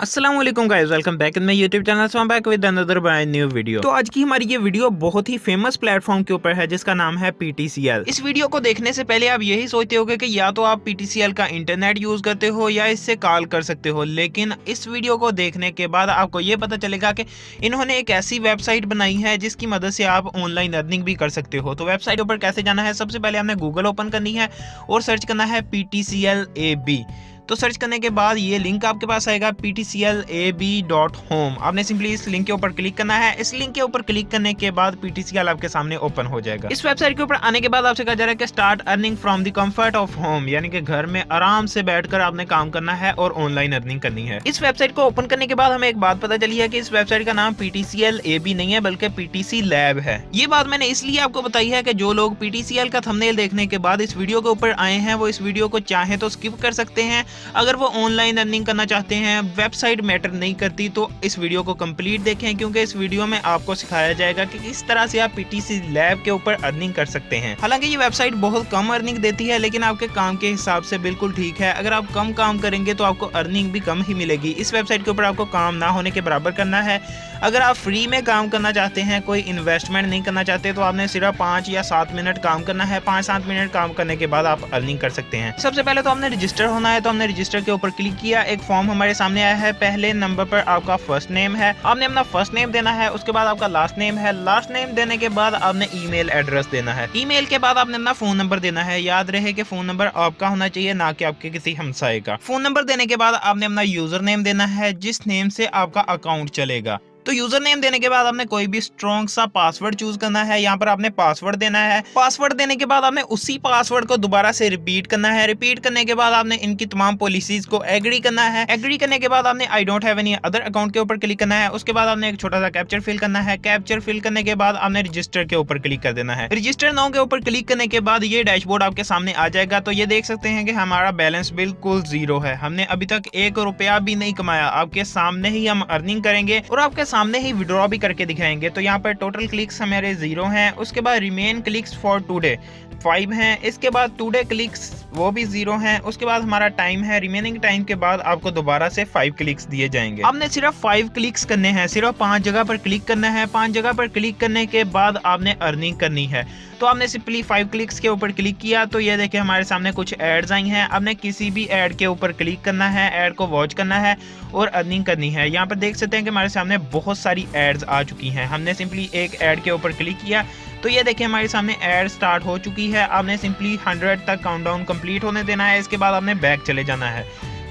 अस्सलाम वालेकुम guys, welcome back in my YouTube channel. So back with another brand new video. तो आज की हमारी ये वीडियो बहुत ही फेमस प्लेटफॉर्म के ऊपर है जिसका नाम है PTCL। इस वीडियो को देखने से पहले आप यही सोचते होगे कि या तो आप PTCL का इंटरनेट यूज करते हो या इससे कॉल कर सकते हो, लेकिन इस वीडियो को देखने के बाद आपको ये पता चलेगा कि इन्होंने एक ऐसी वेबसाइट बनाई है जिसकी मदद से आप ऑनलाइन अर्निंग भी कर सकते हो। तो वेबसाइट ऊपर कैसे जाना है, सबसे पहले हमने गूगल ओपन करनी है और सर्च करना है PTCL AB। तो सर्च करने के बाद ये लिंक आपके पास आएगा ptclab.home। आपने सिंपली इस लिंक के ऊपर क्लिक करना है। इस लिंक के ऊपर क्लिक करने के बाद PTCL आपके सामने ओपन हो जाएगा। इस वेबसाइट के ऊपर आने के बाद आपसे कहा जा रहा है कि start earning from the comfort of home, यानी कि घर में आराम से बैठकर आपने काम करना है और ऑनलाइन अर्निंग करनी है। इस वेबसाइट को ओपन करने के बाद हमें एक बात पता चली है कि इस वेबसाइट का नाम PTCLAB नहीं है बल्कि PTC लैब है। ये बात मैंने इसलिए आपको बताई है कि जो लोग PTCL का थंबनेल देखने के बाद इस वीडियो के ऊपर आए हैं वो इस वीडियो को चाहे तो स्किप कर सकते हैं। अगर वो ऑनलाइन अर्निंग करना चाहते हैं, वेबसाइट मैटर नहीं करती, तो इस वीडियो को कंप्लीट देखें, क्योंकि इस वीडियो में आपको सिखाया जाएगा कि किस तरह से आप PTC लैब के ऊपर अर्निंग कर सकते हैं। हालांकि ये वेबसाइट बहुत कम अर्निंग देती है, लेकिन आपके काम के हिसाब से बिल्कुल ठीक है। अगर आप कम काम करेंगे तो आपको अर्निंग भी कम ही मिलेगी। इस वेबसाइट के ऊपर आपको काम ना होने के बराबर करना है। अगर आप फ्री में काम करना चाहते हैं, कोई इन्वेस्टमेंट नहीं करना चाहते, तो आपने सिर्फ 5 या 7 मिनट काम करना है। 5-7 मिनट काम करने के बाद आप अर्निंग कर सकते हैं। सबसे पहले तो आपने रजिस्टर होना है, तो हमने रजिस्टर के ऊपर क्लिक किया। एक फॉर्म हमारे सामने आया है। पहले नंबर पर आपका फर्स्ट नेम है, आपने अपना फर्स्ट नेम देना है। उसके बाद आपका लास्ट नेम है। लास्ट नेम देने के बाद आपने ईमेल एड्रेस देना है। ईमेल के बाद आपने अपना फोन नंबर देना है। याद रहे कि फोन नंबर आपका होना चाहिए, ना कि आपके किसी हमसाये का। फोन नंबर देने के बाद आपने अपना यूजर नेम देना है, जिस नेम से आपका अकाउंट चलेगा। तो यूजर नेम देने के बाद आपने कोई भी स्ट्रॉन्ग सा पासवर्ड चूज करना है। यहाँ पर आपने पासवर्ड देना है। पासवर्ड देने के बाद आपने उसी पासवर्ड को दोबारा से रिपीट करना है। रिपीट करने के बाद आपने इनकी तमाम पॉलिसीज को एग्री करना है। एग्री करने के बाद आपने I don't have any other account के ऊपर क्लिक करना है। उसके बाद आपने एक छोटा सा कैप्चर फिल करना है। कैप्चर फिल करने के बाद आपने रजिस्टर के ऊपर क्लिक कर देना है। रजिस्टर नाउ के ऊपर क्लिक करने के बाद ये डैशबोर्ड आपके सामने आ जाएगा। तो ये देख सकते हैं कि हमारा बैलेंस बिल्कुल जीरो है। हमने अभी तक 1 रुपया भी नहीं कमाया। आपके सामने ही हम अर्निंग करेंगे और आपके सामने ही विड्रॉ भी करके दिखाएंगे। तो यहाँ पर टोटल क्लिक्स हमारे 0 हैं। उसके बाद रिमेन क्लिक्स फॉर टुडे 5 हैं। इसके बाद टुडे क्लिक्स वो भी 0 हैं। उसके बाद हमारा टाइम है। रिमेनिंग टाइम के बाद आपको दोबारा से 5 क्लिक्स दिए जाएंगे। आपने सिर्फ 5 क्लिक्स करने हैं, सिर्फ 5 जगह पर क्लिक करना है। 5 जगह पर क्लिक करने के बाद आपने अर्निंग करनी है। तो आपने सिंपली 5 क्लिक्स के ऊपर क्लिक किया तो ये देखिए हमारे सामने कुछ एड्स आई हैं। आपने किसी भी एड के ऊपर क्लिक करना है, एड को वॉच करना है और अर्निंग करनी है। यहाँ पर देख सकते हैं कि हमारे सामने बहुत सारी एड्स आ चुकी हैं। हमने सिंपली एक एड के ऊपर क्लिक किया तो ये देखिए हमारे सामने एड स्टार्ट हो चुकी है। आपने सिंपली 100 तक काउंटडाउन कंप्लीट होने देना है। इसके बाद आपने बैक चले जाना है।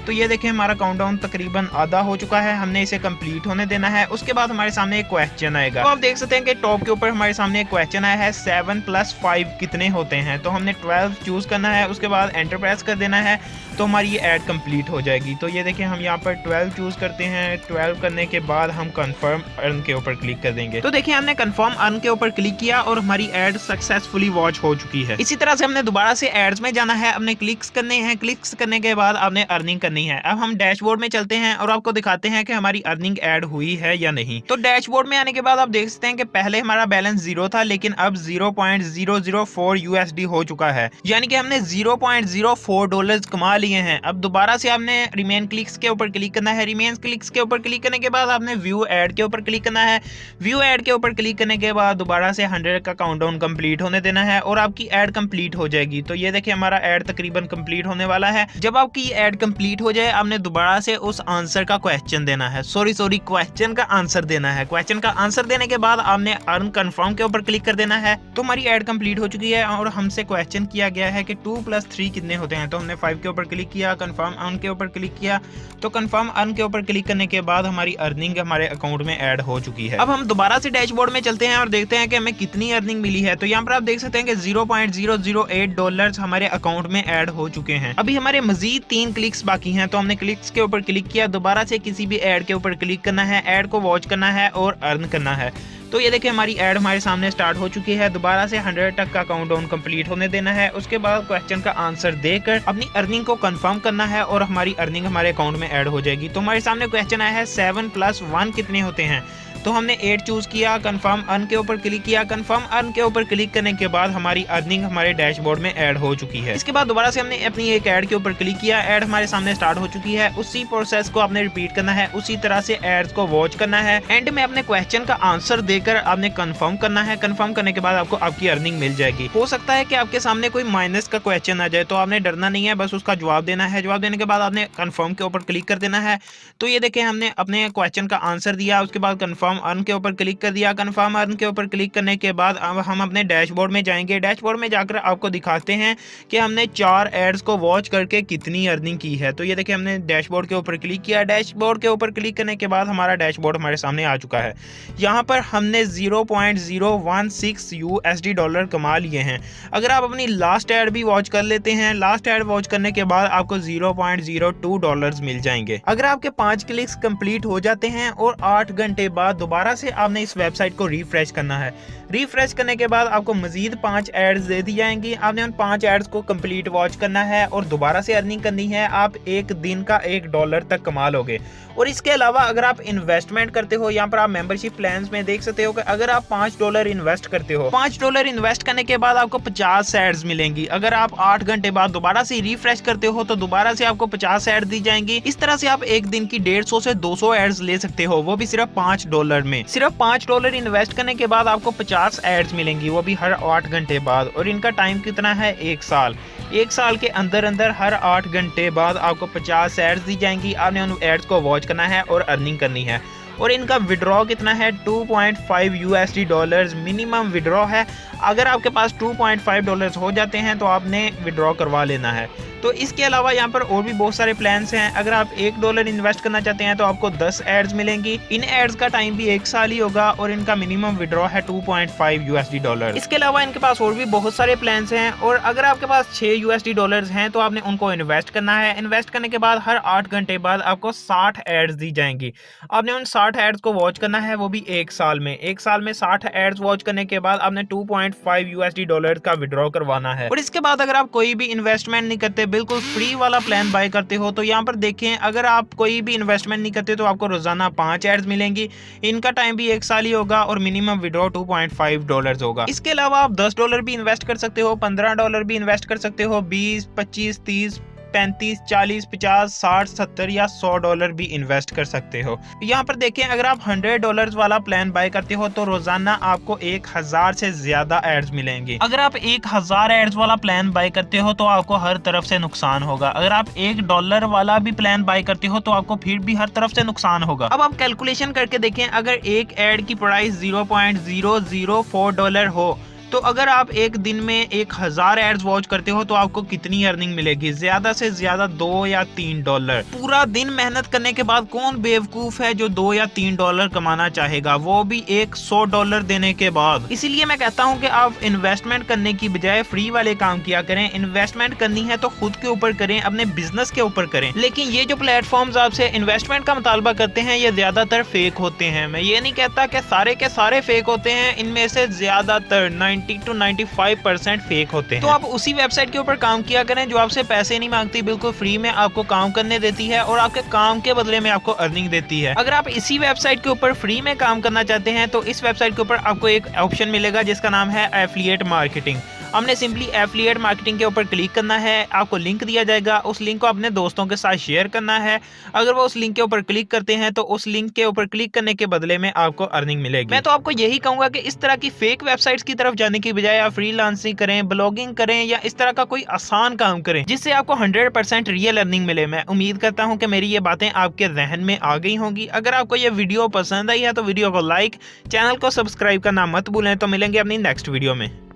तो ये देखिए हमारा काउंटडाउन तकरीबन आधा हो चुका है। हमने इसे कंप्लीट होने देना है। उसके बाद हमारे सामने एक क्वेश्चन आएगा। तो आप देख सकते हैं कि टॉप के ऊपर हमारे सामने एक क्वेश्चन आया है 7 + 5 कितने होते हैं। तो हमने 12 चूज करना है। उसके बाद एंटर प्रेस कर देना है तो हमारी ये ऐड कंप्लीट हो जाएगी। तो ये देखिए हम यहाँ पर 12 चूज करते हैं। 12 करने के बाद हम कंफर्म अर्न के ऊपर क्लिक कर देंगे। तो देखिए हमने कंफर्म अर्न के ऊपर क्लिक किया और हमारी ऐड सक्सेसफुली वॉच हो चुकी है। इसी तरह से हमने दोबारा से एड्स में जाना है। अपने क्लिक्स करने हैं। क्लिक्स करने के बाद आपने अर्निंग करनी है। अब हम डैशबोर्ड में चलते हैं और आपको दिखाते हैं कि हमारी अर्निंग ऐड हुई है या नहीं। तो डैशबोर्ड में आने के बाद आप देख सकते हैं कि पहले हमारा बैलेंस 0 था, लेकिन अब 0.004 USD हो चुका है, यानी कि हमने $0.04 कमा लिए हैं। अब दोबारा से आपने रिमेन क्लिक्स के ऊपर क्लिक करना है। रिमेन क्लिक्स के ऊपर क्लिक करने के बाद आपने व्यू एड के ऊपर क्लिक करना है। व्यू एड के ऊपर क्लिक करने के बाद दोबारा से 100 का काउंटडाउन कंप्लीट होने देना है और आपकी एड कंप्लीट हो जाएगी। तो ये देखिए हमारा एड तकरीबन कंप्लीट होने वाला है। जब आपकी एड कंप्लीट हो जाए आपने दोबारा से उस आंसर का क्वेश्चन देना है। क्वेश्चन का आंसर देना है। क्वेश्चन का आंसर देने के बाद आपने अर्न कंफर्म के ऊपर क्लिक कर देना है। तो हमारी एड कंप्लीट हो चुकी है और हमसे क्वेश्चन किया गया है कि 2 + 3 कितने होते हैं। तो हमने 5 के ऊपर क्लिक किया, कंफर्म अर्न के ऊपर क्लिक किया। तो कंफर्म अर्न के ऊपर क्लिक करने के बाद हमारी अर्निंग हमारे अकाउंट में ऐड हो चुकी है। अब हम दोबारा से डैशबोर्ड में चलते हैं और देखते हैं कि हमें कितनी अर्निंग मिली है। तो यहाँ पर आप देख सकते हैं कि $0.008 हमारे अकाउंट में ऐड हो चुके हैं। अभी हमारे मजीद 3 क्लिक्स बाकी हैं। तो हमने क्लिक्स के ऊपर क्लिक किया, दोबारा से किसी भी ऐड के ऊपर क्लिक करना है, ऐड को वॉच करना है और अर्न करना है। तो ये देखिए हमारी ऐड हमारे सामने स्टार्ट हो चुकी है। दोबारा से 100 तक का काउंटडाउन कंप्लीट होने देना है। उसके बाद क्वेश्चन का आंसर देकर अपनी अर्निंग को कंफर्म करना है और हमारी अर्निंग हमारे अकाउंट में ऐड हो जाएगी। तो हमारे सामने क्वेश्चन आया है 7 + 1 कितने होते हैं। तो हमने 8 चूज किया, कंफर्म अर्न के ऊपर क्लिक किया। कंफर्म अर्न के ऊपर क्लिक करने के बाद हमारी अर्निंग हमारे डैशबोर्ड में ऐड हो चुकी है। इसके बाद दोबारा से हमने अपनी एक ऐड के ऊपर क्लिक किया, ऐड हमारे सामने स्टार्ट हो चुकी है। उसी प्रोसेस को आपने रिपीट करना है, उसी तरह से एड्स को वॉच करना है। एंड में अपने क्वेश्चन का आंसर देकर आपने कंफर्म करना है। कंफर्म करने के बाद आपको आपकी अर्निंग मिल जाएगी। हो सकता है कि आपके सामने कोई माइनस का क्वेश्चन आ जाए, तो आपने डरना नहीं है, बस उसका जवाब देना है। जवाब देने के बाद आपने कंफर्म के ऊपर क्लिक कर देना है। तो ये देखें हमने अपने क्वेश्चन का आंसर दिया, उसके बाद कंफर्म अर्न के ऊपर क्लिक कर दिया। कंफर्म अर्न के ऊपर क्लिक करने के बाद अब हम अपने डैशबोर्ड में जाएंगे। डैशबोर्ड में जाकर आपको दिखाते हैं कि हमने 4 एड्स को वॉच करके कितनी अर्निंग की है। तो ये देखिए हमने डैशबोर्ड के ऊपर क्लिक किया। डैशबोर्ड के ऊपर क्लिक करने के बाद हमारा डैशबोर्ड हमारे सामने आ चुका है। यहाँ पर हमने 0.016 USD डॉलर कमा लिए हैं। अगर आप अपनी लास्ट एड भी वॉच कर लेते हैं, लास्ट एड वॉच करने के बाद आपको 0.02 डॉलर्स मिल जाएंगे। अगर आपके 5 क्लिक्स कंप्लीट हो जाते हैं और 8 घंटे बाद दोबारा से आपने इस वेबसाइट को रिफ्रेश करना है। रिफ्रेश करने के बाद आपको मजीद 5 एड्स दे दी जाएंगी। आपने उन 5 एड्स को कंप्लीट वॉच करना है और दोबारा से अर्निंग करनी है। आप एक दिन का $1 तक कमा लोगे। और इसके अलावा अगर आप इन्वेस्टमेंट करते हो, यहाँ पर आप मेंबरशिप प्लान्स में देख सकते हो कि अगर आप $5 इन्वेस्ट करते हो, $5 इन्वेस्ट करने के बाद आपको 50 एड्स मिलेंगी। अगर आप 8 घंटे बाद दोबारा से रिफ्रेश करते हो तो दोबारा से आपको 50 एड दी जाएंगी। इस तरह से आप एक दिन की 150 से 200 एड्स ले सकते हो, वो भी सिर्फ $5 में। सिर्फ $5 इन्वेस्ट करने के बाद आपको 50 एड्स मिलेंगी, वो भी हर 8 घंटे बाद। और इनका टाइम कितना है? 1 साल। 1 साल के अंदर अंदर हर 8 घंटे बाद आपको 50 एड्स दी जाएंगी। आपने उन एड्स को वॉच करना है और अर्निंग करनी है। और इनका विड्रॉ कितना है? 2.5 USD डॉलर्स मिनिमम विड्रॉ है। अगर आपके पास $2.5 हो जाते हैं तो आपने विड्रॉ करवा लेना है। तो इसके अलावा यहाँ पर और भी बहुत सारे प्लान्स हैं। अगर आप $1 इन्वेस्ट करना चाहते हैं तो आपको 10 एड्स मिलेंगी। इन एड्स का टाइम भी 1 साल ही होगा और इनका मिनिमम विड्रॉ है 2.5 USD डॉलर। इसके अलावा इनके पास और भी बहुत सारे प्लान्स हैं। और अगर आपके पास 6 USD डॉलर्स हैं तो आपने उनको इन्वेस्ट करना है। इन्वेस्ट करने के बाद हर 8 घंटे बाद आपको 60 एड्स दी जाएंगी। आपने उन 60 एड्स को वॉच करना है, वो भी 1 साल में। 1 साल में 60 एड्स वॉच करने के बाद आपने 2.5 USD डॉलर का विड्रॉ करवाना है। और इसके बाद अगर आप कोई भी इन्वेस्टमेंट नहीं करते, बिल्कुल फ्री वाला प्लान बाय करते हो, तो यहाँ पर देखें अगर आप कोई भी इन्वेस्टमेंट नहीं करते तो आपको रोजाना 5 एड्स मिलेंगी। इनका टाइम भी 1 साल ही होगा और मिनिमम विड्रॉ $2.5 होगा। इसके अलावा आप $10 भी इन्वेस्ट कर सकते हो, $15 भी इन्वेस्ट कर सकते हो, 20, 25, 30, 35, 40, 50, 60, 70 या $100 भी इन्वेस्ट कर सकते हो। यहाँ पर देखें अगर आप $100 वाला प्लान बाय करते हो तो रोजाना आपको 1000 से ज्यादा एड्स मिलेंगे। अगर आप 1000 एड्स वाला प्लान बाय करते हो तो आपको हर तरफ से नुकसान होगा। अगर आप $1 वाला भी प्लान बाय करते हो तो आपको फिर भी हर तरफ से नुकसान होगा। अब आप कैलकुलेशन करके देखें, अगर एक एड की प्राइस $0.004 हो तो अगर आप एक दिन में 1000 एड्स वॉच करते हो तो आपको कितनी अर्निंग मिलेगी? ज्यादा से ज्यादा $2 या $3। पूरा दिन मेहनत करने के बाद कौन बेवकूफ है जो $2 या $3 कमाना चाहेगा, वो भी $100 देने के बाद। इसीलिए मैं कहता हूँ कि आप इन्वेस्टमेंट करने की बजाय फ्री वाले काम किया करें। इन्वेस्टमेंट करनी है तो खुद के ऊपर करें, अपने बिजनेस के ऊपर करें। लेकिन ये जो प्लेटफॉर्म्स आपसे इन्वेस्टमेंट का मुतालबा करते हैं ये ज्यादातर फेक होते हैं। मैं ये नहीं कहता कि सारे के सारे फेक होते हैं, इनमें से ज्यादातर 90 to 95% फेक होते हैं। तो आप उसी वेबसाइट के ऊपर काम किया करें जो आपसे पैसे नहीं मांगती, बिल्कुल फ्री में आपको काम करने देती है और आपके काम के बदले में आपको अर्निंग देती है। अगर आप इसी वेबसाइट के ऊपर फ्री में काम करना चाहते हैं तो इस वेबसाइट के ऊपर आपको एक ऑप्शन मिलेगा जिसका नाम है एफिलिएट मार्केटिंग। हमने सिंपली एफिलिएट मार्केटिंग के ऊपर क्लिक करना है, आपको लिंक दिया जाएगा, उस लिंक को अपने दोस्तों के साथ शेयर करना है। अगर वो उस लिंक के ऊपर क्लिक करते हैं तो उस लिंक के ऊपर क्लिक करने के बदले में आपको अर्निंग मिलेगी। मैं तो आपको यही कहूंगा कि इस तरह की फेक वेबसाइट्स की तरफ जाने की बजाय आप फ्रीलांसिंग करें, ब्लॉगिंग करें या इस तरह का कोई आसान काम करें जिससे आपको 100% रियल अर्निंग मिले। मैं उम्मीद करता हूँ कि मेरी ये बातें आपके जहन में आ गई होंगी। अगर आपको ये वीडियो पसंद आई है तो वीडियो को लाइक, चैनल को सब्सक्राइब करना मत भूलें। तो मिलेंगे अपनी नेक्स्ट वीडियो में।